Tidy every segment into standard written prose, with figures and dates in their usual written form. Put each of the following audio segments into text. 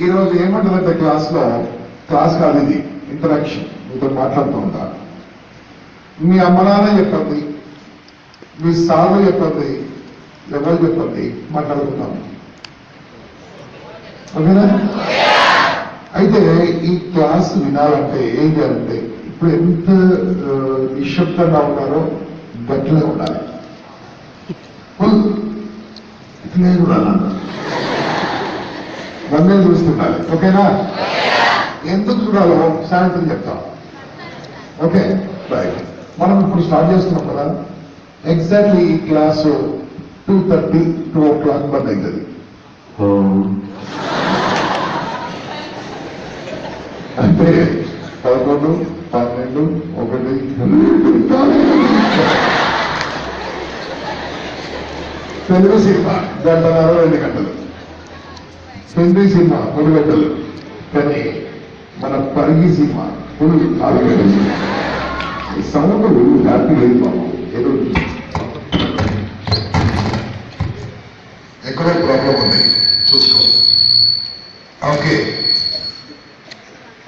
ఈరోజు ఏమంటుందంటే క్లాస్ కాదు ఇది, ఇంటరాక్షన్. మీతో మాట్లాడుతూ ఉంటా. మీ అమ్మ నాన్న చెప్పండి, మీ సార్లు చెప్పండి, ఎవరు చెప్పండి, మాట్లాడుకుందాం. ఓకేనా? అయితే ఈ క్లాస్ వినాలంటే ఏం చేయాలంటే, ఇప్పుడు ఎంత నిశ్శబ్దంగా ఉన్నారో గట్లే ఉండాలి. ఇట్లే ఉండాలన్న నన్నే చూస్తుండాలి. ఓకేనా? ఎందుకు చూడాలో సాయంత్రం చెప్తాం. Okay right. మనం ఇప్పుడు స్టార్ట్ చేస్తున్నాం కదా. ఎగ్జాక్ట్లీ ఈ క్లాసు 2:30, 2 o'clock బంద్ అవుతుంది. అంటే 11, 12, 1 తెలుగు సినిమా 1:30, 2 గంటలు. హిందీ సినిమా 3 గంటలు. కానీ మన పరిగి సినిమా 4 గంటలు. ఈ సౌండ్ హ్యాపీ లేదు బాబు. ఏదో ఎక్కడో ప్రాబ్లం ఉంది, చూసుకో. ఓకే,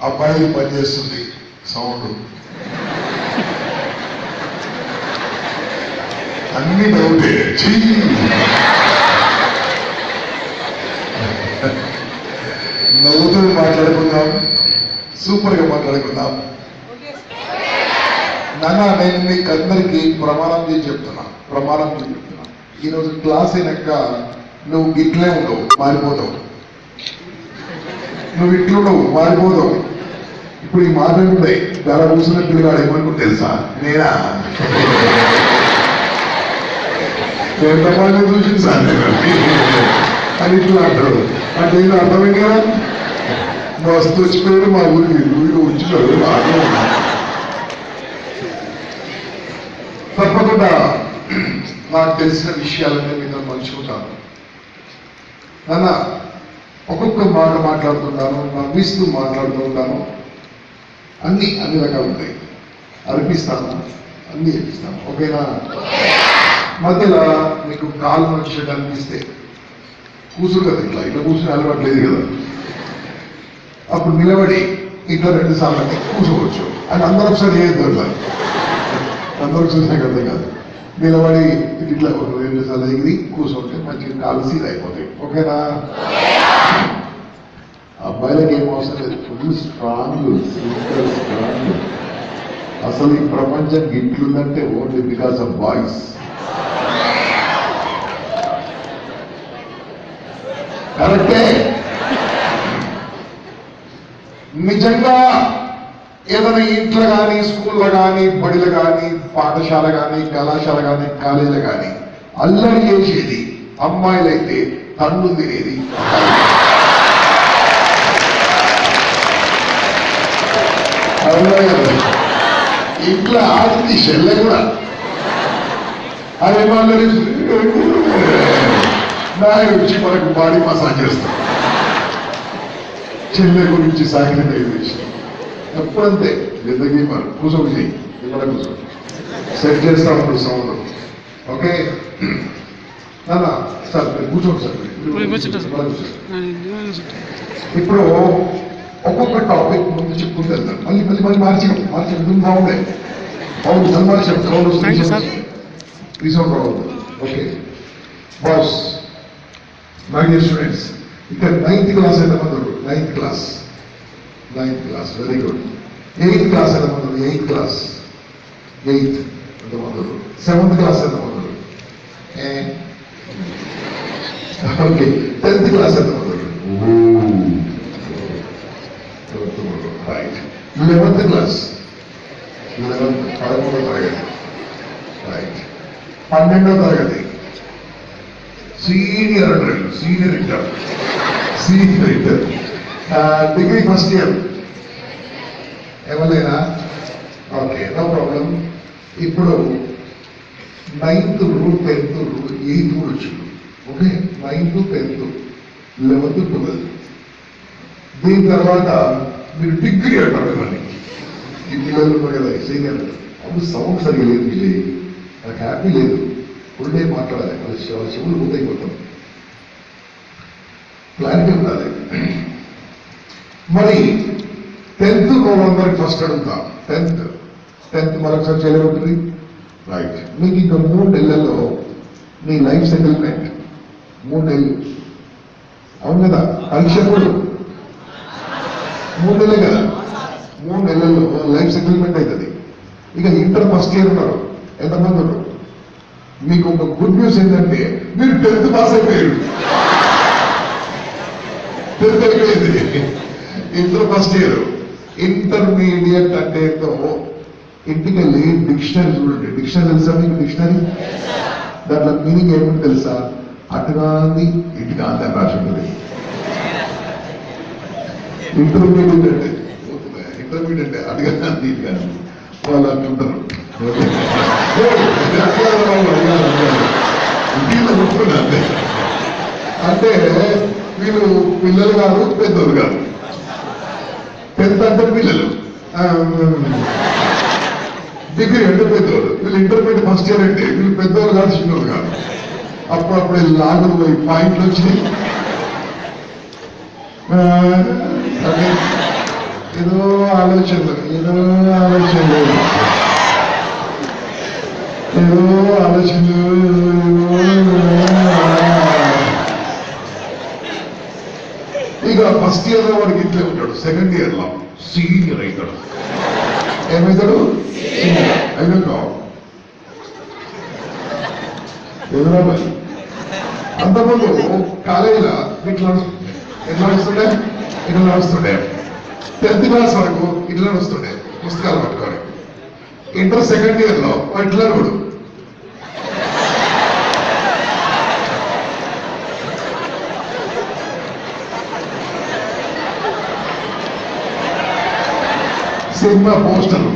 అబ్బాయి పనిచేస్తుంది సౌండ్. అన్ని డౌటే. నవ్వుతూ మాట్లాడుకుందాం, సూపర్ గా మాట్లాడుకుందాం. నాన్న, నేను మీకు అందరికీ ప్రమాణం చేసి చెప్తున్నా. ఈరోజు క్లాస్ అయినాక నువ్వు ఇట్లే ఉండవు, మారిపోతావు. నువ్వు ఇట్లుండవు, మారిపోతావు. ఇప్పుడు ఈ మాటలు ఉన్నాయి. ధర కూర్చున్న పిల్లగాడు ఏమనుకుంటు తెలుసా? నేనా ఎంతమంది చూసింది సార్ అని ఇట్లా అంటాడు. అంటే ఏదో అర్థమైంది కదా. మస్తు వచ్చిపోయాడు మా ఊరికి. ఊరికి వచ్చినాడు. తప్పకుండా నాకు తెలిసిన విషయాలన్నీ మీతో పంచుకుంటాను. నాన్న, ఒక్కొక్క మాట మాట్లాడుతుంటాను, నవ్విస్తూ మాట్లాడుతూ ఉంటాను. అన్ని రకాలు ఉంటాయి. అర్పిస్తాను, అన్ని అర్పిస్తాను. ఓకేనా? మధ్యలో మీకు కాలు నొచ్చేటట్టు అనిపిస్తే కూర్చురు కదా, ఇట్లా కూర్చుని అలవాట్లేదు కదా. అప్పుడు నిలబడి ఇట్లా 2 సార్లు కూర్చోవచ్చు. అని అందరూ ఒకసారి చేయొద్దు. అట్లా అందరూ చూసినా కదా కాదు. నిలబడి ఇట్లా 2 సార్లు ఎగిరి కూర్చుంటే మంచిగా కాలు సీద అయిపోతాయి. ఓకేనా? అబ్బాయిలకి ఏం అవసరం లేదు. Full strong, super strong. అసలు ఈ ప్రపంచం ఇట్లుందంటే ఓన్లీ బికాస్ ఆఫ్ బాయ్స్. కరెక్టే. నిజంగా ఏదైనా ఇంట్లో కానీ, స్కూల్లో కానీ, బడిలో కానీ, పాఠశాల కానీ, కళాశాల కానీ, కాలేజీలో కానీ అల్లరి చేసేది అమ్మాయిలైతే తన్ను తినేది ఇంట్లో ఆడింది చెల్లె కూడా. అదే వాళ్ళని నాయ వచ్చి మనకు బాడీ మసాజ్ చేస్తాం. చెల్లె గురించి సాక్రిఫైస్ ఎప్పుడంతే జిందగీ మరి కూర్చోని చెయ్యి. ఇక్కడ కూర్చో సెట్ చేస్తా ఉంటాడు సౌండ్. ఓకే నాన్న, సార్ కూర్చోండి సార్. ఇప్పుడు ఒక్కొక్క టాపిక్ ముందు చెప్పుకుంటూ వెళ్తాను. మళ్ళీ మార్చి బాగుండే అవును మార్చాం. రీసౌండ్ రావద్దు. Okay boss, my dear students, ఇక్కడ 9th క్లాస్ ఎంతమంది? 9th class very good. 8th class ఎంతమంది? 8th క్లాస్ ఎంతమంది? 7th క్లాస్ ఎంతమంది? ఓకే. 10th క్లాస్ ఎంతమంది? రైట్. 11th క్లాస్ 11వ తరగతి. రైట్. 12వ తరగతి senior inter degree first year ఎవరైనా? Okay, no problem. ఇప్పుడు 9th rule, 10th rule, 8th rule వచ్చింది. Okay, 9th, 10th, 11th, 12. దీని తర్వాత మీరు డిగ్రీ అంటారు ఇవన్నీ. ఈ పిల్లలు ఉన్నారు కదా సీనియర్. అప్పుడు సౌండ్ సరిగా లేదు. నాకు హ్యాపీ లేదు. ఫుల్ డే మాట్లాడాలి. వాళ్ళ చెవులు పోతాయి. మొత్తం క్లారిటీ ఉండాలి. మరి 10th అందరికి ఫస్ట్ అడుగుతాం. 10th మరొకసారి చేయలేకపోతుంది. రైట్, మీకు ఇంకా 3 నెలల్లో మీ లైఫ్ సెటిల్మెంట్. 3 నెలలు అవును కదా, పరీక్ష కూడా 3 నెలలే కదా. 3 నెలల్లో లైఫ్ సెటిల్మెంట్ అవుతుంది. ఇక ఇంటర్ ఫస్ట్ ఇయర్ ఉన్నారు, ఎంతమంది ఉన్నారు? మీకు ఒక గుడ్ న్యూస్ ఏంటంటే మీరు 10th పాస్ అయిపోయారు. 10th అయిపోయింది. Inter first year. ఇంటర్మీడియట్ అంటే ఏంటో ఇంటికి వెళ్ళి డిక్షనరీ చూడండి. డిక్షనరీ తెలుసా మీకు? డిక్షనరీ దాంట్లో మీనింగ్ ఏమిటి తెలుసా? అటుగాంది ఇటుగాంది అని రాసి ఉంటుంది. ఇంటర్మీడియట్ అంటే అటుగాంది ఇటుగాంది వాళ్ళు అంటుంటారు. అంటే వీళ్ళు పిల్లలు కాదు, పెద్దోళ్ళు కాదు. 10th అంటే పిల్లలు, డిగ్రీ అంటే పెద్దోళ్ళు. వీళ్ళు ఇంటర్మీడియట్ ఫస్ట్ ఇయర్ అంటే వీళ్ళు పెద్దోళ్ళు కాదు, చిన్నోళ్ళు కాదు. అప్పుడప్పుడు లాగులు పోయి పాయింట్లు వచ్చినాయి. అంటే ఏదో ఆలోచనలు ఇక ఫస్ట్ ఇయర్ లో వాడికి ఇట్లే ఉంటాడు. సెకండ్ ఇయర్ లో సీనియర్ అవుతాడు. ఏమవుతాడు? అయినాక ఎదురా మరి అంతకుముందు కాలేజీలో ఎట్లా నడుస్తుండే? ఇట్లా నడుస్తుండే. 10th క్లాస్ వరకు ఇట్లా నడుస్తుండే పుస్తకాలు పట్టుకొని. ఇంటర్ సెకండ్ ఇయర్ లో ఇట్లా నడు. సినిమా పోస్టర్లు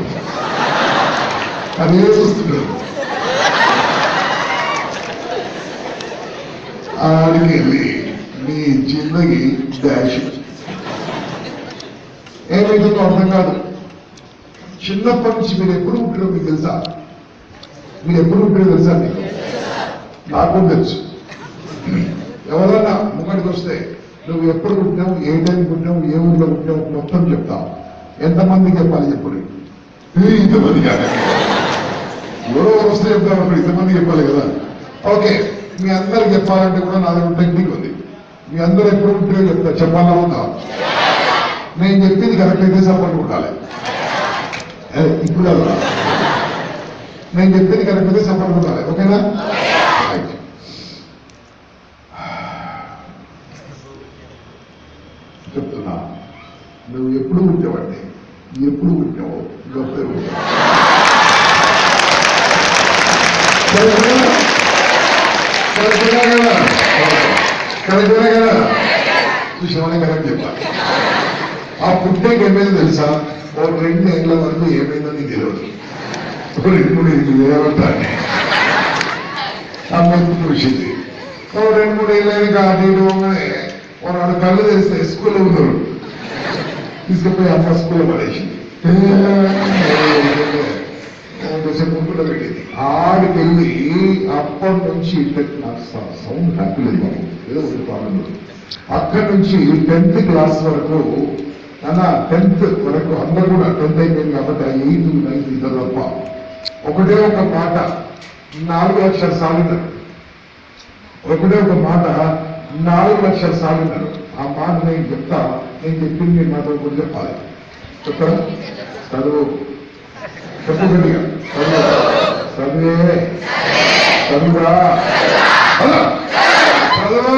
అదే చూస్తున్నాడు. ఆడికి వెళ్ళి మీ జిందగీ డాష్ ఏమైతుందో అర్థం కాదు. చిన్నప్పటి నుంచి మీరు ఎప్పుడు ఉంటారో మీకు తెలుసా? మీకు నాకు తెలుసు. ఎవరన్నా ముంగడికి వస్తే నువ్వు ఎప్పుడు పుట్టినావు, ఏ టైంకి పుట్టినావు, ఏ ఊళ్ళో పుట్టినావు మొత్తం చెప్తావు. ఎంతమందికి చెప్పాలి చెప్పండి? ఇంతమంది కాదు, ఎవరో వస్తే చెప్తాను. ఇంతమంది చెప్పాలి కదా. ఓకే, మీ అందరికి చెప్పాలంటే కూడా నా దగ్గర టెక్నిక్ ఉంది. మీ అందరూ ఎప్పుడు పుట్టినో చెప్తా. చెప్పాలా ఉందా? నేను చెప్పింది కరెక్ట్ అయితే సపోర్ట్ ఉండాలి. ఇప్పుడు కదా నేను చెప్పింది కరెక్ట్ అయితే సపోర్ట్ ఉండాలి. ఓకేనా? చెప్తున్నా, నువ్వు ఎప్పుడు పుట్టావంటే ఎప్పుడు పుట్టావో గొప్ప కదా చూసామని కరెక్ట్ చెప్పాలి. ఆ పుట్టేకి ఏమైందో తెలుసా? ఓ 2 ఏళ్ళ వరకు ఏమైందో నీకు తెలియదు. 2-3 ఏళ్ళు ఏమంటాను అమ్మ చూసింది. ఓ 2-3 ఏళ్ళైనా అటు ఇటు వాడు కళ్ళు తెరిస్తే స్కూల్లో ఉన్నారు. తీసుకుపోయి అమ్మ స్కూల్లో పడేసింది. ముందులో పెట్టింది. ఆడికెళ్ళి అప్పటి నుంచి నాకు సౌండ్ హ్యాపీలేదు బాబు, ఏదో ఒకటి ప్రాబ్లం. అక్కడి నుంచి 10th క్లాస్ వరకు 10th వరకు అందరూ కూడా 10th అయిపోయింది కాబట్టి 8th 9th ఇద్దరు తప్ప ఒకటే ఒక మాట 4 లక్షల సార్లు విన్నారు. ఒకటే ఒక మాట 4 లక్షల సార్లు విన్నారు. ఆ మాట నేను చెప్తా. నేను చెప్పింది మీరు నాతో కూడా చెప్పాలి. చెప్తారా? చదువు చెప్పు గట్టిగా. చదువే చదువురా. చదువు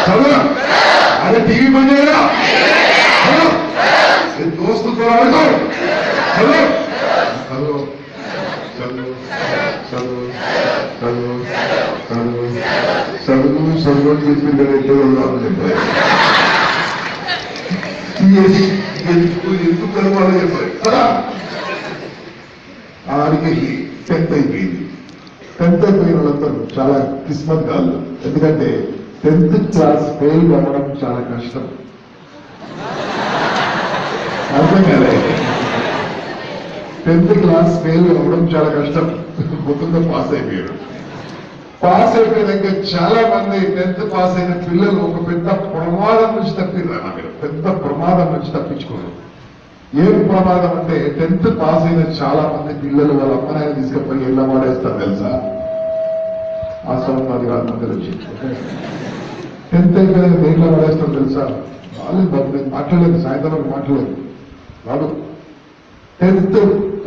చదువు. అదే టీవీ పని చేయరా? దోస్తుతో చదువు చదువు చదువు చదువు చదువు చదువు చదువు చదువు అని చెప్పింది చెప్పారు. ఎందుకు కలవాలో చెప్పారు కదా. ఆడికి 10th అయిపోయింది. 10th అయిపోయిన వాళ్ళందరూ చాలా కిస్మత్ కాదు. ఎందుకంటే 10th క్లాస్ ఫెయిల్ అవ్వడం చాలా కష్టం. అర్థం కాలే? 10th క్లాస్ ఫెయిల్ అవ్వడం చాలా కష్టం. మొత్తంగా పాస్ అయిపోయారు. పాస్ అయిపోయినాక చాలా మంది 10th పాస్ అయిన పిల్లలు ఒక పెద్ద ప్రమాదం నుంచి తప్పిర్రా మీరు, పెద్ద ప్రమాదం నుంచి తప్పించుకోరు. ఏం ప్రమాదం అంటే 10th పాస్ అయిన చాలా మంది పిల్లలు వాళ్ళ అమ్మనాయన తీసుకుపోయి ఎలా వాడేస్తారు తెలుసా? ఆ సంవత్సరాలు కాదు మంది వచ్చింది. 10th అయిపోయిన దేంట్లో వాడేస్తాం తెలుసా? వాళ్ళు బాబు నేను మాట్లాడలేదు, సాయంత్రం మాట్లాడలేదు. వాడు 10th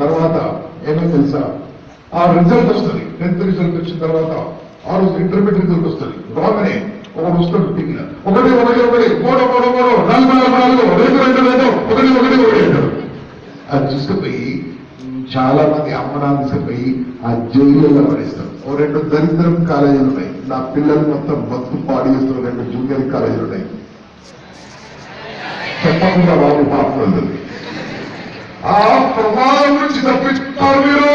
తర్వాత ఏమో తెలుసా? ఆ రిజల్ట్ వస్తుంది. 10th రిజల్ట్ వచ్చిన తర్వాత ఆ రోజు ఇంటర్మీడియట్ రిజల్ట్ వస్తుంది. రాగానే ఒకడు వస్తాడు టీవీలో, ఒకటి మూడో 4 2 అంటాడు. అది తీసుకుపోయి చాలా మంది అమ్మనాన్ని తీసుకుపోయి ఆ జైల్లో పడేస్తారు. ఓ 2 దరిద్రం కాలేజీలు ఉన్నాయి. నా పిల్లలు మొత్తం బతుకు పాడు చేస్తున్న 2 జూనియర్ కాలేజీలు ఉన్నాయి. చెప్పకుండా బాబు పాపం ఆ ప్రమాదం నుంచి తప్పించుకున్నారు మీరు.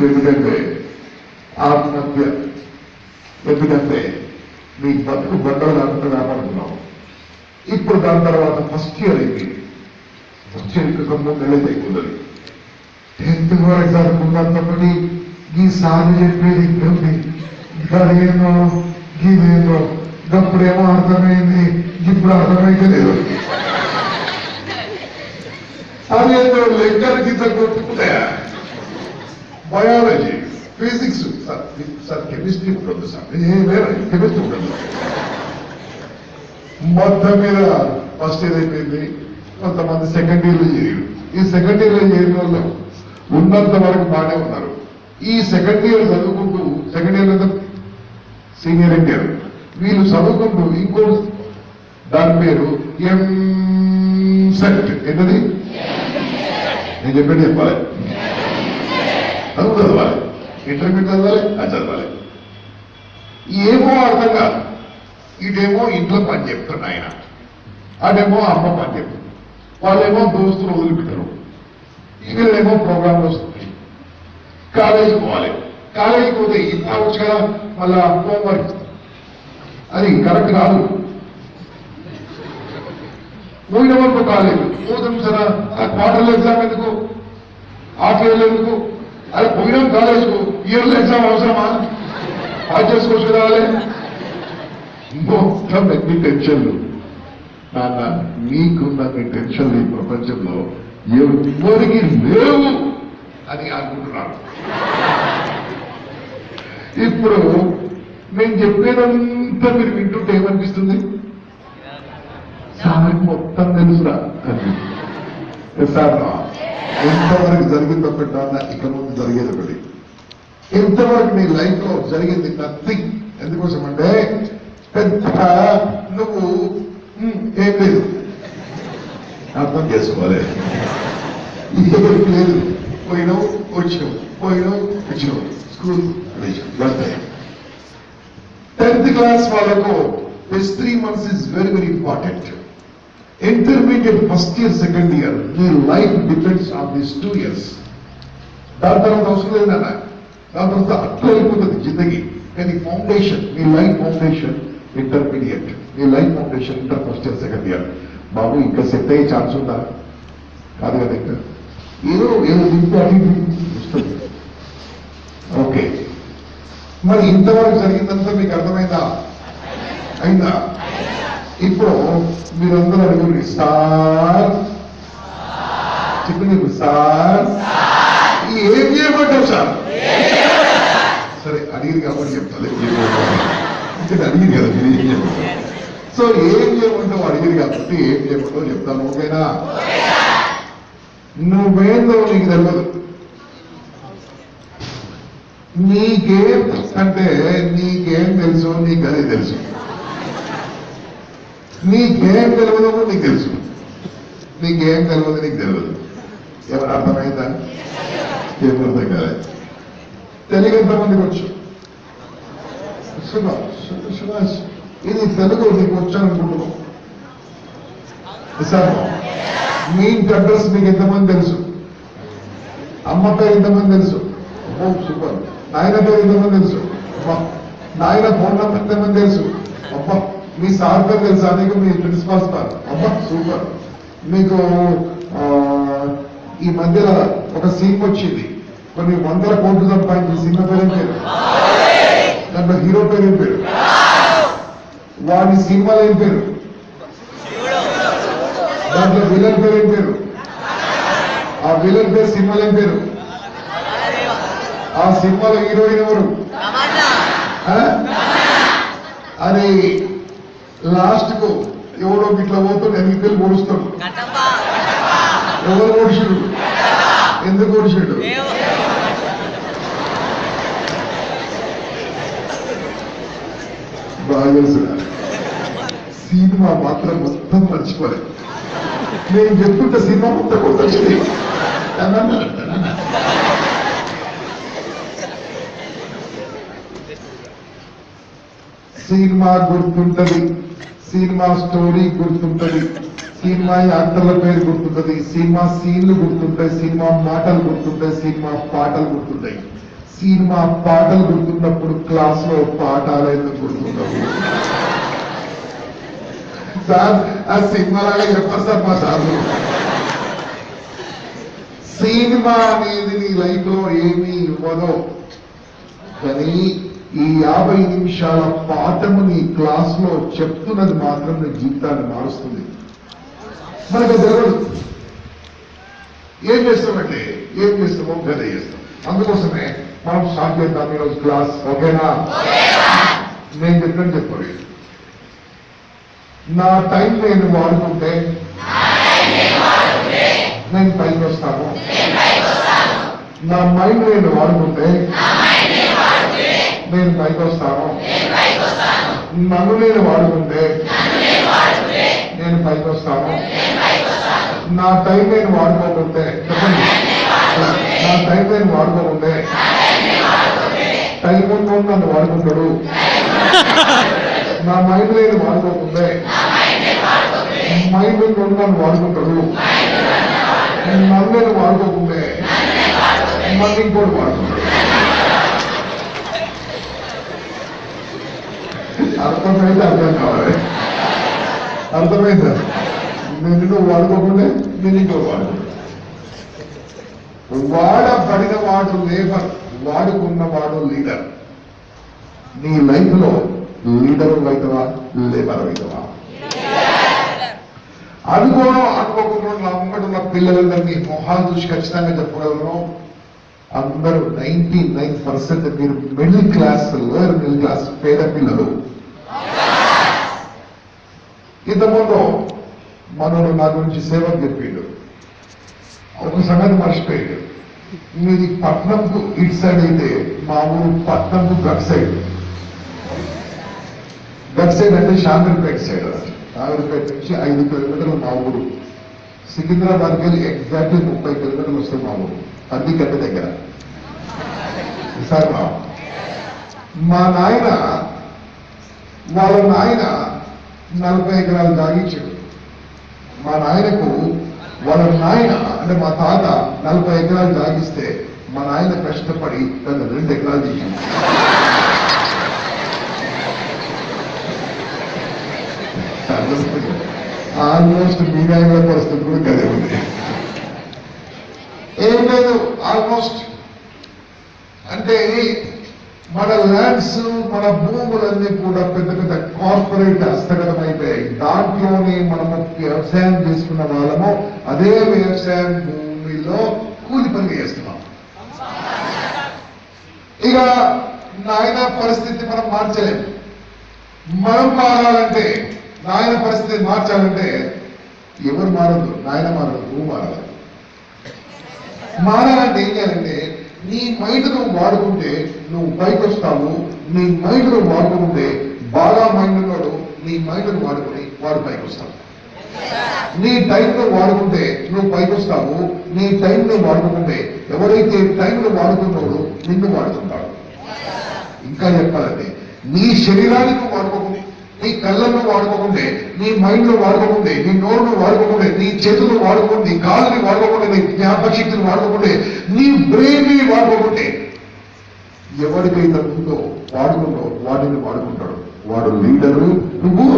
ఎందుకంటే ఆత్మహత్య, ఎందుకంటే మీ బతుకు బండలు అంతా కాపాడుతున్నాం. ఇప్పుడు దాని తర్వాత ఫస్ట్ ఇయర్ అయింది. ఫస్ట్ ఇయర్ ఇంకా 3 నెలలు అయిపోతుంది. 10th వరకు చదువుకున్నంతటి ఈ సాగు చెప్పేది ఇబ్బంది, గడేమో గీదేమో గప్పుడేమో అర్థమైంది, ఇప్పుడు అర్థమైతే లేదు. అదేదో లెక్కల కింద కొట్టుకుంటే బయాలజీ, ఫిజిక్స్ సార్ కెమిస్ట్రీ ఉంటుంది సార్, వేరే కెమిస్ట్రీ ఉంటుంది. మొత్తం మీద ఫస్ట్ ఇయర్ అయిపోయింది. కొంతమంది సెకండ్ ఇయర్లో చేరారు. ఈ సెకండ్ ఇయర్లో చేరిన వాళ్ళు ఉన్నంత వరకు బాగానే ఉన్నారు. ఈ సెకండ్ ఇయర్ చదువుకుంటూ, సెకండ్ ఇయర్ సీనియర్ ఎన్టీఆర్ వీళ్ళు చదువుకుంటూ ఇంకో దాని పేరు ఎంసెట్. ఏంటది? నేను చెప్పేది చెప్పాలి, చదవాలి, ఇంటర్మీడియట్ చదవాలి, అది చదవాలి. ఏమో అర్థం కాదు. ఇదేమో ఇంట్లో పని చెప్తాడు ఆయన, అదేమో అమ్మ పని చెప్తుంది. వాళ్ళేమో దోస్తులు వదిలిపెట్టరు. వీళ్ళేమో ప్రోగ్రాంలు వస్తుంది. కాలేజీకి పోవాలి. కాలేజీకి పోతే ఇంత వచ్చు కదా, మళ్ళా హోంవర్క్ అది కరెక్ట్ కాదు. పోయిన వరకు కాలేదు, పోతాం సరే ఆ క్వార్టర్లో ఎగ్జామ్ ఎందుకు, హాఫ్ ఇయర్లో ఎందుకు? అది పోయినాం కాలేజ్కు, ఇయర్లో ఎగ్జామ్ అవసరమా? పాస్ చేసుకోవచ్చు కదా. మొత్తం ఎన్ని టెన్షన్లు నాన్న, నీకున్న మీ టెన్షన్లు ఈ ప్రపంచంలో ఎవరికి లేవు అని అనుకుంటున్నాను. ఇప్పుడు నేను చెప్పేదంతా మీరు వింటుంటే ఏమనిపిస్తుంది? సార్ మొత్తం తెలుసురా అని. సార్ ఎంతవరకు జరిగిందో పెట్టాలా, ఇక ముందు జరిగేది ఒకటి. ఎంతవరకు నీ లైఫ్ లో జరిగింది నథింగ్. ఎందుకోసం అంటే పెద్ద నువ్వు ఏం లేదు, అర్థం చేసుకోవాలి. ఏం లేదు, పోయినావు వచ్చినావు, పోయినావు వచ్చినావు, స్కూల్ వెళ్ళావు. 10th క్లాస్ వాళ్ళకు this 3 months is very, very important. Intermediate first year, second year, your life depends on these 2 years. దాని తర్వాత అవసరం లేదన్నా, దాని తర్వాత అట్లా అయిపోతుంది జిందగీ. కానీ ఫౌండేషన్, మీ లైఫ్ ఫౌండేషన్ ఇంటర్మీడియట్, మీ life foundation inter first year second year. బాబు ఇంకా సెట్ అయ్యే ఛాన్స్ ఉందా? కాదు కదా. ఇంకా ఏదో ఇంకో అది వస్తుంది. ఓకే, మరి ఇంతవరకు జరిగిందంతా మీకు అర్థమైందా? అయిందా? ఇప్పుడు మీరందరూ అడుగుండి, సార్ చెప్పండి, సార్ ఏం చేయమంటారు సార్? సరే అడిగింది కాబట్టి చెప్తాను, అడిగింది కదా మీరు ఏం చేయమంటారు. సో ఏం చేయమంటావు అడిగింది కాబట్టి ఏం చేయమంటావు చెప్తాను. ఓకేనా? నువ్వేందో నీకు తెలియదు. నీకేం అంటే నీకేం తెలుసు, నీకు అది తెలుసు. నీకేం తెలియదు నీకు తెలుసు, నీకేం తెలియదు నీకు తెలియదు. ఎవరు అర్థమైందా? ఏం అర్థం కాదు. తెలుగు ఎంతమందికి వచ్చు? సుభాష్, ఇది తెలుగు నీకు వచ్చానుకుంటున్నావు. సార్ మీ ఇంటి అడ్రస్ మీకు ఎంతమంది తెలుసు? అమ్మ పేరు ఎంతమంది తెలుసు? సూపర్. నాయన పేరు ఎంతమంది తెలుసు? నాయన ఫోన్ నెంబర్ ఎంతమంది తెలుసు? అబ్బా. మీ సార్ పేరు తెలుసా నీకు? మీ ప్రిన్సిపాల్ సార్? అబ్బా సూపర్. మీకు ఈ మధ్యలో ఒక సినిమా వచ్చింది, కొన్ని 100 కోట్లు సంపాదించి సినిమా పేరు పేరు, దాంట్లో హీరో పేరు ఏం పేరు, వాడి సినిమాలో ఏం పేరు, దాంట్లో విలన్ పేరు ఏం పేరు, ఆ విలన్ పేరు సినిమాలో ఏం పేరు, ఆ సినిమాలో హీరోయిన్ ఎవరు, అది లాస్ట్ కు ఎవడో ఇట్లా పోతుంటే ఎన్నికలు ఓడుస్తాడు, ఎవరు ఓడిచాడు, ఎందుకు ఓడిచాడు, బాగా తెలుసు. సినిమా మాత్రం మొత్తం మర్చిపోలేదు. నేను చెప్తుంటే సినిమా మొత్తం గుర్తొచ్చింది. సినిమా గుర్తుంటది, సినిమా స్టోరీ గుర్తుంటది, సినిమా యాక్టర్ల పేరు గుర్తుంటది, సినిమా సీన్లు గుర్తుంటాయి, సినిమా మాటలు గుర్తుంటాయి, సినిమా పాటలు గుర్తుంటాయి. సినిమా పాటలు గుర్తున్నప్పుడు క్లాస్ లో పాఠాలు ఎందుకు గుర్తుండవు సార్? ఆ సినిమాలాగా చెప్పారు సార్ మా సార్లు. సినిమా అనేది నీ లైఫ్ లో ఏమీ ఇవ్వదు, కానీ ఈ 50 నిమిషాల పాఠము నీ క్లాస్ లో చెప్తున్నది మాత్రం నీ జీవితాన్ని మారుస్తుంది. మనకు తెలియదు ఏం చేస్తామంటే, ఏం చేస్తామో గదే చేస్తాం. అందుకోసమే మనం స్టార్ట్ చేద్దాం ఈరోజు క్లాస్. ఓకేనా? నేను చెప్పండి. నా టైం నేను వాడుకుంటే నేను పైకి వస్తాను, నా మైండ్ నేను వాడుకుంటే నేను పైకి వస్తాను, నన్ను నేను వాడుకుంటే నేను పైకి వస్తాను, నా టైం నేను వాడుకోకుంటే, చెప్పండి, నా టైం నేను వాడుకోకుంటే టైం ఉన్నోడు నన్ను వాడుకుంటాడు, నా మైండ్ నేను వాడుకోకుంటే మైండ్ ఉన్నోడు నన్ను వాడుకుంటాడు, నన్ను నేను వాడుకోకుంటే నన్ను ఇంకోటి వాడుకుంటాడు. అర్థమైతే అర్థం కావాలి. అర్థమైందా? నేను వాడుకోకుంటే నేను ఇంకో వాడుకుంటా. వాడబడిన వాడు లేబర్, వాడుకున్నవాడు లీడర్. నీ లైఫ్ లో లీడర్ అవుతావా, లేబర్ అవుతావా? అనుకోకుండా నా ముంగడున్న పిల్లలందరినీ మొహాలు చూసి ఖచ్చితంగా చెప్పగలను, అందరూ 99% మీరు middle class, lower middle class పేద పిల్లలు. ఇంతకుముందు మనోడు నా గురించి సేవకు చెప్పిండు, ఒక సంగతి మర్చిపోయాడు. మీది పట్నంకు ఇటు సైడ్ అయితే మా ఊరు పట్నంకు గట్ సైడ్. గట్ సైడ్ అంటే షామీర్పేట సైడ్. షామీర్పేట నుంచి 5 కిలోమీటర్లు మా ఊరు. సికింద్రాబాద్కి వెళ్ళి ఎగ్జాక్ట్లీ 30 కిలోమీటర్లు వస్తుంది మా ఊరు, అన్నికంట దగ్గర. సార్ మా నాయన, వాళ్ళ నాయన 40 ఎకరాలు జాగించాడు. మా నాయనకు వాళ్ళ నాయన అంటే మా తాత 40 ఎకరాలు జాగిస్తే మా నాయన కష్టపడి తను 2 ఎకరాలు తీసింది. ఆల్మోస్ట్ మీ నాయన పరిస్థితి కూడా గదే ఉంది. ఏం లేదు, ఆల్మోస్ట్ అంటే మన ల్యాండ్స్, మన భూములన్నీ కూడా పెద్ద పెద్ద కార్పొరేట్ హస్తగతం అయిపోయాయి. దాంట్లోనే మనము వ్యవసాయం చేసుకున్న వాళ్ళము అదే వ్యవసాయం భూమిలో కూలి పని చేస్తున్నాం. ఇక నాయన పరిస్థితి మనం మార్చలేము. మనం మారాలంటే, నాయన పరిస్థితి మార్చాలంటే ఎవరు మారదు, నాయన మారదు, నువ్వు మారాలి. మారాలంటే ఏం చేయాలంటే, నీ మైండ్ నువ్వు వాడుకుంటే నువ్వు పైకి వస్తావు. నీ మైండ్ నువ్వు వాడుకుంటే, బాగా మైండ్ ఉన్నాడు, నీ మైండ్ ను వాడుకుని వాడు పైకి వస్తావు. నీ టైం నువ్వు వాడుకుంటే నువ్వు పైకి వస్తావు. నీ టైం నువ్వు వాడుకుంటే ఎవరైతే టైం ను వాడుకున్నాడో నిన్ను వాడుకుంటాడు. ఇంకా చెప్పాలంటే, నీ శరీరాన్ని నువ్వు వాడుకోకుంటే, నీ కళ్ళను వాడుకోకుంటే, నీ మైండ్ ను వాడుకోకుంటే, నీ నోరును వాడుకోకుంటే, నీ చేతులను వాడుకుంటే, నీ కాళ్ళని వాడుకోకుంటే, నీ జ్ఞాపకశక్తిని వాడుకోకుంటే, నీ బ్రెయిన్ ని వాడుకోకుంటే, ఎవరికైతే ఉందో వాడుకుంటో వాటిని వాడుకుంటాడు. వాడు లీడరు, నువ్వు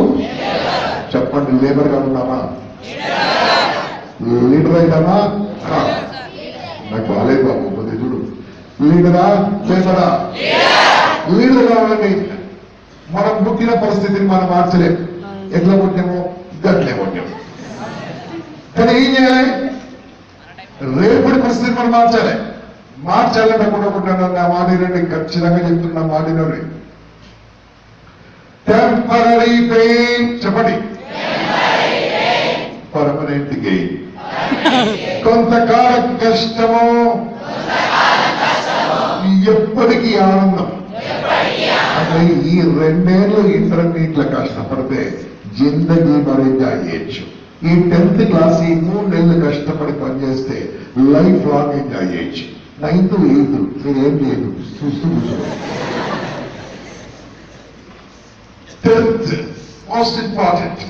చెప్పండి లేబర్ గా ఉన్నామా? లీడర్ అయితామా? నాకు బాగాలేదు బాబు కొద్ది చూడు. లీడరా లేదరా? లీడర్ కావాలండి. మనం పుట్టిన పరిస్థితిని మనం మార్చలేం. ఎట్లా పుట్టామో గట్లే పుట్టాము. కానీ ఏం చేయాలి? రేపటి పరిస్థితిని మనం మార్చాలి. మార్చాలని అనుకుంటున్నాను. నా మాటినండి, ఖచ్చితంగా చెప్తున్నా మాటినండి. టెంపరీ పెయిన్ చెప్పండి, పర్మనెంట్ గెయిన్. కొంతకాల కష్టము, ఎప్పటికీ ఆనందం. అంటే ఈ 2 ఏళ్ళు ఇంటర్మీడియట్ లో కష్టపడితే జిందగీ మరింగా చేయొచ్చు. ఈ 10th క్లాస్ ఈ 3 నెలలు కష్టపడి పనిచేస్తే లైఫ్ లాంగ్ ఎంజాయ్ చేయొచ్చు. 9th 8th మీరేం లేదు, చూస్తూ కూర్చోండి. 10th మోస్ట్ ఇంపార్టెంట్,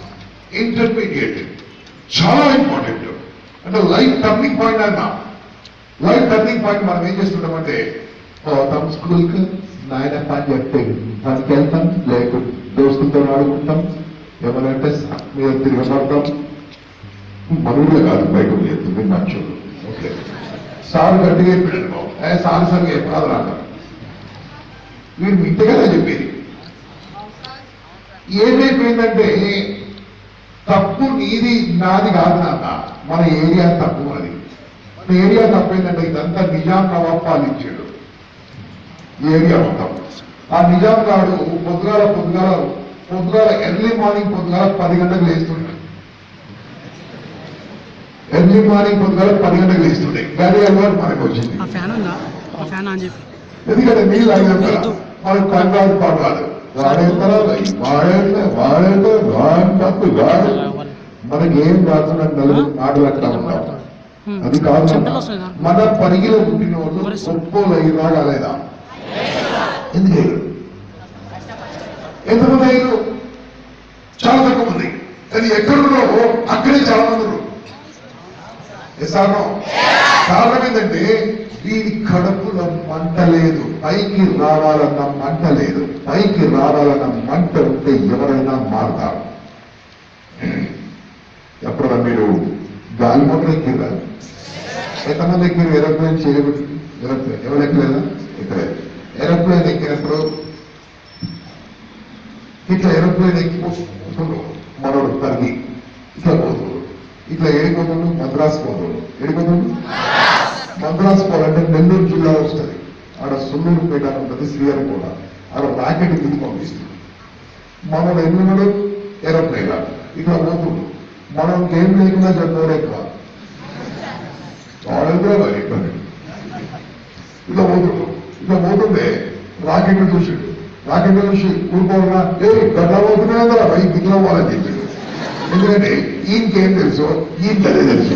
ఇంటర్మీడియట్ చాలా ఇంపార్టెంట్. అంటే లైఫ్ టర్నింగ్ పాయింట్ అన్నా. లైఫ్ టర్నింగ్ పాయింట్ మనం ఏం చేస్తుంటామంటే, పోతాం స్కూల్కి, నాయన పని చెప్తే పనికి వెళ్తాం, లేకపోతే దోస్తులతో ఆడుకుంటాం, ఎవరంటే మీద తిరగబడతాం. మనూళ్ళే కాదు, బయట మీరు మంచోళ్ళు. ఓకే, సార్ గట్టిగా చెప్పాడు, సార్ సరిగా ఎప్పుడు రాదు. మీరు ఇంతే కదా చెప్పేది. ఏమైపోయిందంటే తప్పు నీది నాది కాదు నాన్న, మన ఏరియా తప్పు. అది మన ఏరియా తప్పు ఏంటంటే ఇదంతా నిజాం నవాబ్ పాలించాడు ఏరియా మొత్తం. ఆ నిజాం గాడు పొద్దుగాల ఎర్లీ మార్నింగ్ 10 గంటలకు లేస్తుంటాడు. ఎర్లీ మార్నింగ్ 10 గంటలకు లేస్తుండే. గది అలవాటు మనకు వచ్చింది. ఎందుకంటే నీళ్ళు అయినంత మనకు కంగారు పడాలి. వాడేంటారా వాడేంటో తప్పు కాదు. మనకేం కాకుండా నలుగురు మాటలంటా ఉంటాం. అది కాదు. మన పరిగిలో పుట్టిన వాళ్ళు గొప్పలు అయినా కాలేదా? ఎందుకు ఎంతమంది అయ్యారు? చాలా తక్కువ మంది. కానీ ఎక్కడున్నారో అక్కడే చాలా మంది ఉన్నారు. కారణం ఏంటంటే వీరి కడుపులో మంట లేదు, పైకి రావాలన్న మంట లేదు. పైకి రావాలన్న మంట ఉంటే ఎవరైనా మారుతారు. ఎప్పుడన్నా మీరు గాలి మోటార్ ఎక్కిరా? ఎంతమంది ఎక్కిరు? ఏరోప్లేన్ చేయబట్టి ఎవరు ఎక్కలేదా? ఎక్కలేదు. ఏరోప్లేన్ ఎక్కినప్పుడు ఇట్లా ఏరోప్లేన్ ఎక్కిపోతున్నాడు మనోడు తరిగి ఇట్లా పోతున్నాడు. ఇట్లా ఏడిపోతున్నాడు, మద్రాసు పోతున్నాడు. ఏడిపోతున్నాడు మద్రాసు పోవాలంటే నెల్లూరు జిల్లా వస్తుంది. ఆడ సుల్లూరుపేట ఉంటుంది, శ్రీహరికోట. ఆడ రాకెట్ కింద పంపిస్తుంది. మనోడు ఎన్నున్నాడు ఏరోప్లేన్ ఇట్లా పోతున్నాడు. మనం ఏం లేకుండా చెప్పారు ఎక్కువ వాడెందులో మరి ఇబ్బంది. ఇట్లా పోతుంటే రాకెట్ చూసాడు. రాకెట్ చూసి ఊరుకోవాలన్నా గట్లా పోతున్నాయి కదా బైక్ ఇట్లా పోవాలని చెప్పాడు. ఎందుకంటే ఈయనకేం తెలుసు, ఈయనకదే తెలుసు.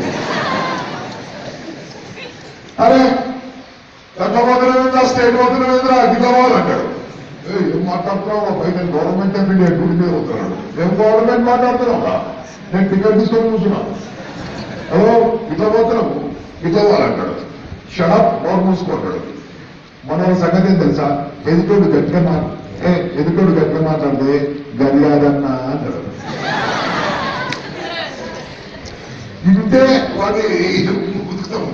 అరే గట్ల పోతున్నా స్టేట్ పోతున్నా గిట్లా పోవాలంటాడు. ఏం మాట్లాడుతున్నావు బయట? గవర్నమెంట్ ఆఫ్ ఇండియా గుడి మీద పోతున్నాడు. ఏం గవర్నమెంట్ మాట్లాడుతున్నావు? నేను టికెట్ తీసుకొని కూర్చున్నాను. హలో ఇట్లా పోతున్నాము, ఇట్లా పోవాలంటాడు. షడప్ నోరు మూసుకుంటాడు. మన సంగతి ఏం తెలుసా? ఎదుటోడు గట్టిగా మాట్లాడితే గడియాదన్నా అంటాడు. ఇంటే వాడి ఉతుకుతాం.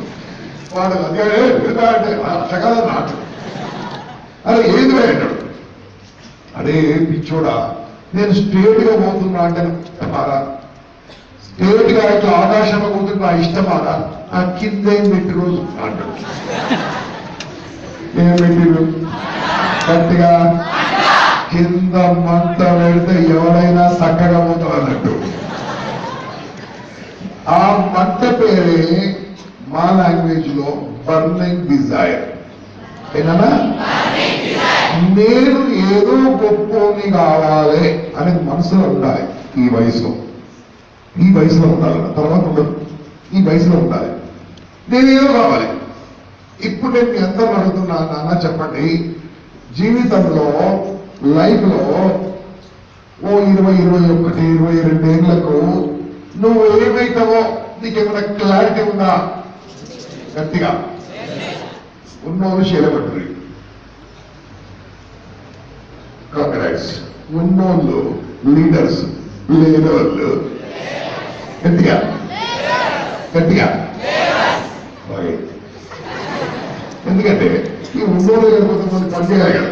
వాడు అదే అంటే సగల నాటు. అరే ఏది అంటాడు. అరే పిచ్చోడా, నేను స్ట్రేట్ గా పోతున్నా అంటే మారా, స్ట్రేట్ గా ఇట్లా ఆకాశంలో పోతున్నా ఇష్టమారా, ఆ కింద ఏం పెట్టి రోజు అంటాడు. ఏం పెట్టిరు? గట్టిగా కింద మంట పెడితే ఎవరైనా చక్కగా పోతారు అన్నట్టు. ఆ మంట పేరే మా లాంగ్వేజ్ లో బర్నింగ్ డిజైర్. ఏనా? నేను ఏదో గొప్పని కావాలి అనేది మనసులో ఉండాలి. ఈ వయసులో ఉండాలి. తర్వాత ఉండదు. ఈ వయసులో ఉండాలి. నేనేదో కావాలి. ఇప్పుడు నేను మీ అందరూ అడుగుతున్నా, నాన్న చెప్పండి, జీవితంలో లైఫ్ లో ఓ 20, 21, 22 ఏళ్లకు నువ్వు ఏమైతావో నీకేమైనా క్లారిటీ ఉందా? గట్టిగా ఉన్నోళ్ళు చేయబడ్డారు. కాంగ్రెస్ గట్టిగా ఓకే. ఎందుకంటే ఈ ఉన్నోళ్ళు కొంతమంది పనిచేయాలి కదా,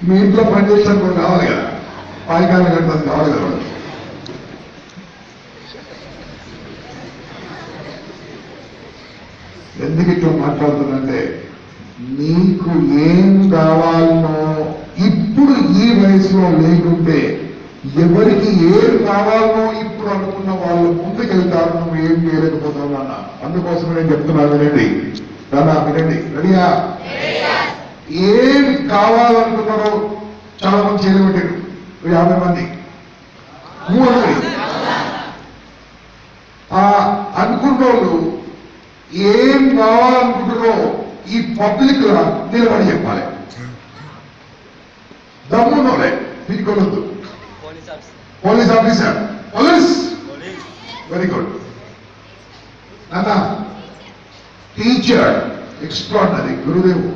మీ ఇంట్లో పనిచేయడానికి కూడా కావాలి కదా, పాయికాలు కట్టడానికి కావాలి కదా వాళ్ళు. ఎందుకు ఇట్లా మాట్లాడుతున్నంటే నీకు ఏం కావాలనో ఇప్పుడు ఈ వయసులో లేకుంటే ఎవరికి ఏం కావాలనో ఇప్పుడు అనుకున్న వాళ్ళు ముందుకెళ్తారు, నువ్వు ఏం చేయలేకపోతావు అన్న. అందుకోసమే నేను చెప్తున్నాను, వినండి దాదా, వినండి. రెడీయా? ఏం కావాలనుకున్నారో చాలా మంది చేయలేబట్టారు, 50 మంది. అనుకున్న వాళ్ళు ఏం కావాలనుకుంటారో ఈ పబ్లిక్ లా నిలబడి చెప్పాలి. దమ్మునోలే పిలుకొనొద్దు. Police officer, police, very good. నాన్న టీచర్, ఎక్స్ట్రాడినరీ, గురుదేవు.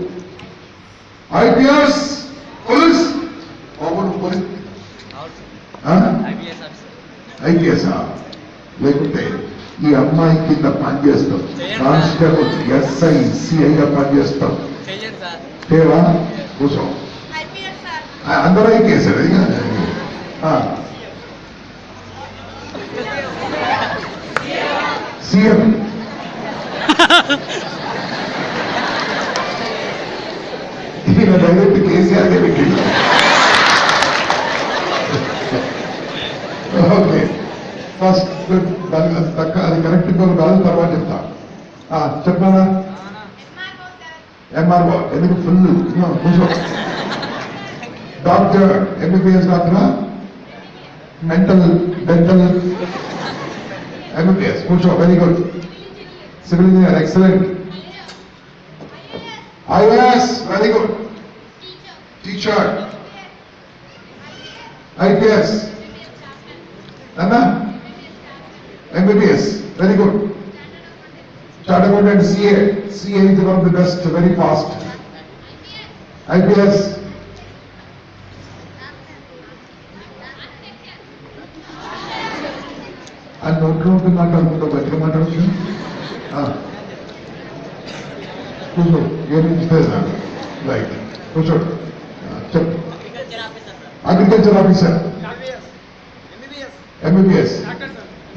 ఐపీఎస్, పోలీస్, బాబు పోలీస్, ఐపీఎస్ లేకుంటే ఈ అమ్మాయి కింద పనిచేస్తాం, కానిస్టేబుల్, ఎస్ఐ, సిఐగా పనిచేస్తాం. చేయవా? కూర్చో. అందరూ ఐపీఎస్ సీఎం. ఈయన డైరెక్ట్ కేసీఆర్కే పెట్టింది. ఓకే, ఫస్ట్ దానికి తక్క అది కరెక్ట్ కాదు, తర్వాత చెప్తా. చెప్పాలా? ఎంఆర్ఓ ఎందుకు ఫుల్ కూర్చో. డాక్టర్, ఎంబీబీఎస్ డాక్టరా? మెంటల్, డెంటల్, ఎంబీబీఎస్, కూర్చో, very good. Civil engineer, excellent. IAS, very good. Teacher, IPS, అన్నా MBBS, very good. Chartered Accountant, CA. CA is one of the best, very fast. IPS. ఆ నోట్లో ఉంటే మాట్లాడుకుంటా, బయట మాట్లాడచ్చు. కూర్చో, ఏమి రైట్, కూర్చో. చెప్పు. Agriculture officer, MBBS,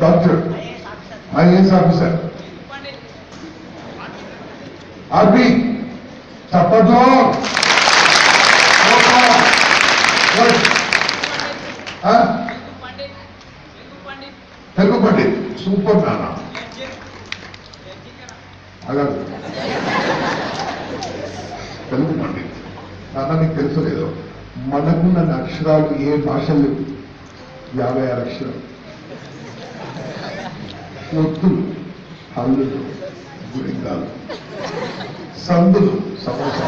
doctor, IAS officer. Army, చప్పట్లో. తెలుగు పండిత్, సూపర్ నాన్న. అలా తెలుగు పండిత్ నాన్న, నీకు తెలుసు లేదో మనకున్న అక్షరాలు ఏ భాషలు 56 అక్షరాలు. ఒత్తులు, హల్లులు, గురింగాలు, సందులు, సమోసా,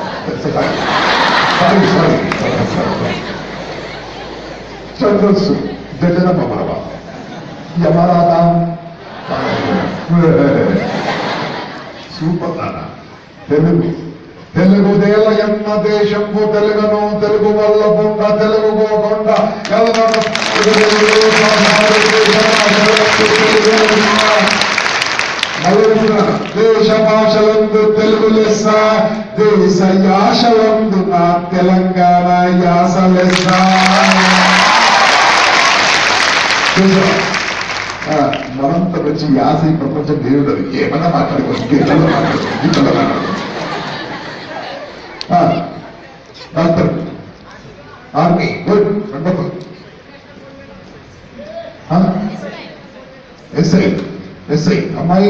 ఛందస్సు, జజన మమరవ, యమరాధ, సూపర్ నాన్న. తెలుగు, తెలుగు దేల ఎన్న దేశంపు తెలుగను, తెలుగు వల్ల బొండ, తెలుగు గోకొండ, దేశ భాషలందు తెలుగు లెస్స, దేశ యాసలందు నా తెలంగాణ యాస లెస్స. మనంత మంచి యాస ఈ ప్రపంచం దేవుడు. ఏమన్నా మాట్లాడుకోవచ్చు, doctor, army, good, wonderful. SI, SI అమ్మాయి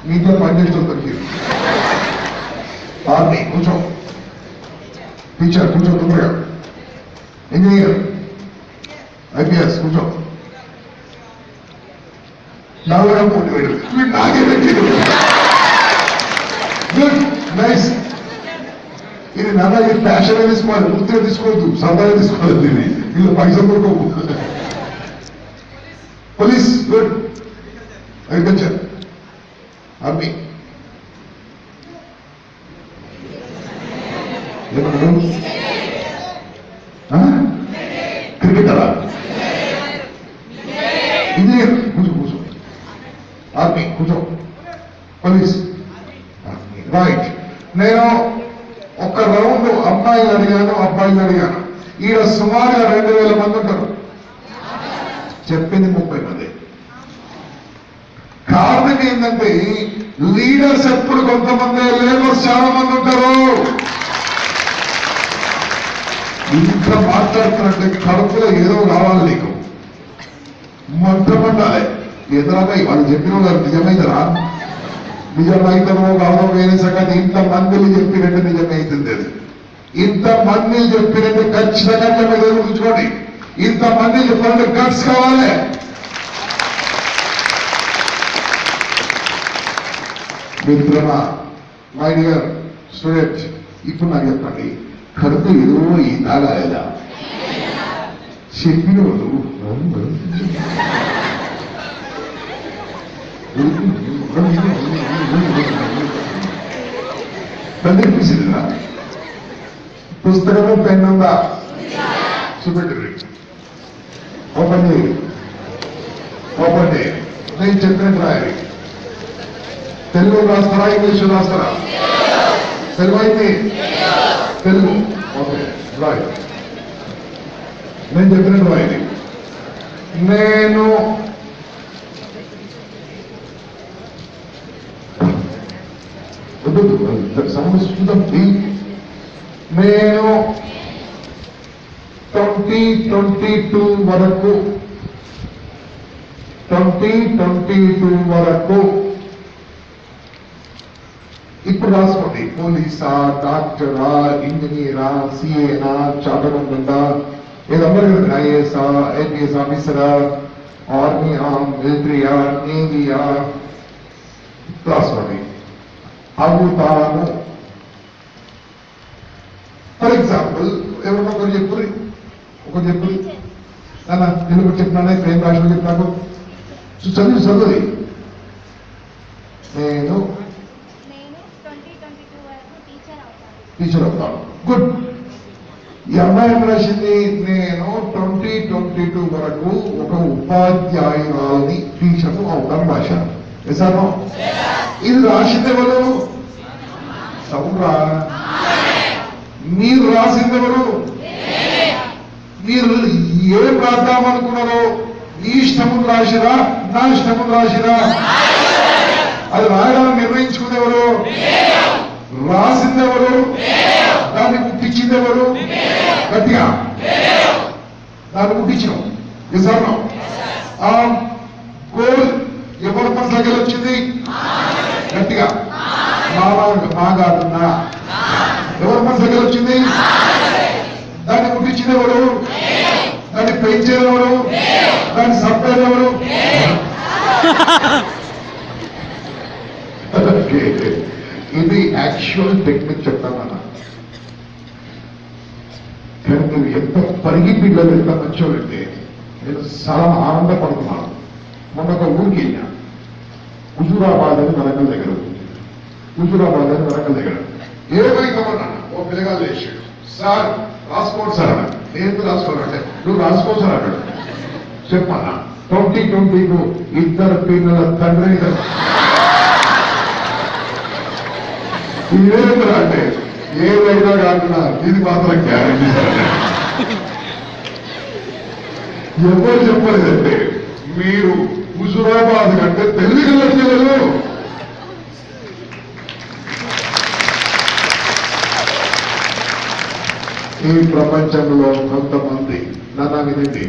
మీతో పనిచేస్తుంది. ఆర్మీ, కూర్చో. టీచర్, కూర్చో తొందరగా. ఇంజనీర్, ఐపీఎస్, కూర్చో. నాలుగు మోటివేట్, నాకే పెట్టింది. Good, nice. ఇది నాన్న, ఇది ఫ్యాషన్ తీసుకోవాలి, వృత్తిగా తీసుకోవద్దు, సరదాగా తీసుకోవాలి. దీన్ని వీళ్ళు పైసలు కొడుకోవు. Police, good. Agriculture, army. క్రికెటరా? ఇంజనీర్, కూర్చో కూర్చో. ఒక రౌండ్ అమ్మాయిలు అడిగాను, అబ్బాయిలు అడిగాను. ఈడ సుమారుగా 2000 మంది ఉంటారు. చెప్పింది 30 మంది. కారణం ఏంటంటే లీడర్స్ ఎప్పుడు కొంతమంది, లేబర్స్ చాలా మంది ఉంటారు. ఇంత మాట్లాడుతున్నట్టే కడుపులో ఏదో కావాలి నీకు, మంటపడాలి. ఎదురాగా వాళ్ళు చెప్పిన వాళ్ళు నిజమైందిరా, నిజమైతమో కాదో వేరే సంగతి. ఇంతమందిని చెప్పినట్టు నిజమైతుంది. అది ఇంతమంది చెప్పినట్టు ఖచ్చితంగా మీరు ఉంచుకోండి. ఇంతమంది చెప్పినట్టు గట్స్ కావాలి. మిత్రమా, మై డియర్ స్టూడెంట్, ఇప్పుడు నాకు చెప్పండి, కడుపు ఏదో ఈ తాగాలేదా? చెప్పిన వాళ్ళు కనిపిస్తుందా? పుస్తకము పెన్ ఉందా? చూపెట్టి ఓపెన్ చేయి, ఓపెన్ చేయి. నేను చెప్పినట్టు రాయాలి. తెలుగు రాస్తారా, ఇంగ్లీషు రాస్తారా? తెలుగు అయితే తెలుగు. ఓకే, రాయ్. నేను చెప్పినట్టు రాయాలి. నేను నేను 2022 వరకు 2022 వరకు ఇప్పుడు రాసుకోండి. పోలీసా, డాక్టరా, ఇంజనీరా, సిఏనా, చార్టర్డ్ అకౌంటెంటా, ఏదమ్మరు కదా, ఐఏఎస్ఆ, ఐపీఎస్ ఆఫీసరా, ఆర్మీయా, మిలిటరీయా, నేవీయా, రాసుకోండి. అవుతాను. ఫర్ ఎగ్జాంపుల్ ఎవరన్నా ఒకరు చెప్పురి, ఒకరు చెప్పురి. నాన్న తెలుగు చెప్పినా, ప్రేమ భాషలో చెప్పినాకు చదువు. నేను టీచర్ అవుతాను. గుడ్. ఈ అమ్మాయి రాసింది, నేను 2022 వరకు ఒక ఉపాధ్యాయురాలని, టీచర్ అవుతాను భాష. ఎసాను ఇది రాసింది ఎవరు? సౌరా. మీరు రాసింది ఎవరు? మీరు ఏం రాద్దామనుకున్నారో నీ ఇష్టమును రాసిరా, నా ఇష్టమును రాసిరా? అది రాయడానికి నిర్ణయించుకుంది ఎవరు? రాసింది ఎవరు? దాన్ని పుట్టించింది ఎవరు? గట్టిగా దాన్ని పుట్టించినాం. నిజాను ఆ గోల్ ఎవరి మనసులోకి వచ్చింది? గట్టిగా మాగాడున్నా. ఎవరి మనసులోకి వచ్చింది? దాన్ని పుట్టించింది ఎవరు? దాన్ని పెంచేది ఎవరు? దాన్ని సప్పేది ఎవరు? ఇది యాక్చువల్ టెక్నిక్ చెప్తానన్నా. కానీ మీరు ఎంత పరిగి పిల్లలు ఎంత మంచోళ్ళంటే నేను చాలా ఆనందపడుతున్నాను. మొన్న ఒక ఊరికి వెళ్ళా, హుజూరాబాద్ అని వరంగల్ దగ్గర. హుజూరాబాద్ అని వరంగల్ దగ్గర ఏమైందమ్మన్నా ఓ పిల్లగాలు వేసాడు. సార్ రాసుకోండి సార్ అన్నాడు. నేను రాసుకోవాలంటే నువ్వు రాసుకో సార్ అన్నాడు. చెప్పన్నా 2022 2 పిల్లల తండ్రి ఇదేంటా అంటే ఏదైనా కాకుండా ఇది మాత్రం గ్యారెంటీ సార్. ఎవరు చెప్పలేదంటే మీరు హుజూరాబాద్ కంటే తెలుగు పిల్లలు ఈ ప్రపంచంలో కొంతమంది నాన్న వినండి,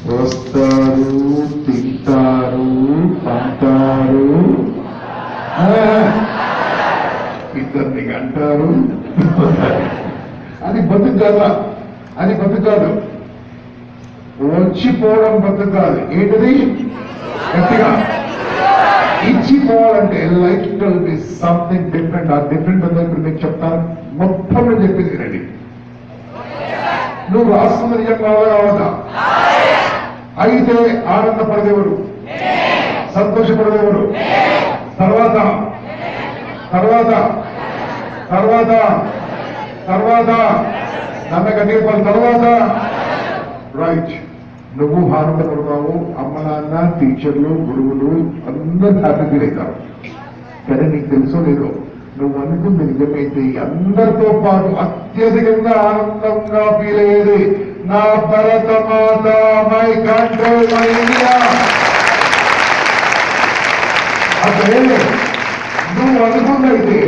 వస్తారు, తింటారు, పంటారు, ఇద్దరిని అంటారు. అది బతుకు కాదా? అది బతుకు కాదు. వచ్చిపోవడం బతుకు కాదు. ఏంటిది? గట్టిగా ఇచ్చిపోవాలంటే life will be something different. ఆ డిఫరెంట్ అంతా ఇప్పుడు మీకు చెప్తాను. మొత్తం నేను చెప్పింది రండి. నువ్వు రాస్తున్న నిజం కావాలా? అయితే ఆనందపడదేవుడు, సంతోషపడదేవుడు. తర్వాత తర్వాత తర్వాత తర్వాత నన్న గట్టిగా తర్వాత రైట్. నువ్వు ఆనందపడతావు, అమ్మ నాన్న, టీచర్లు, గురువులు అందరూ హ్యాపీ ఫీల్ అవుతారు. కానీ నీకు తెలుసో లేదో నువ్వు అనుకున్న నిజమైతే అందరితో పాటు అత్యధికంగా ఆనందంగా ఫీల్ అయ్యేది నా భరత మాత, మై కంట్రీ, మై ఇండియా. అదే నువ్వు అనుకున్నైతే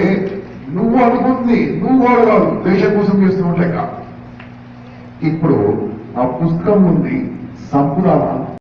నువ్వు అనుకుంది నువ్వు వాడగాదు, దేశం కోసం చేస్తున్నట్లే. ఇప్పుడు ఆ పుస్తకం ఉంది, సంపుదామా?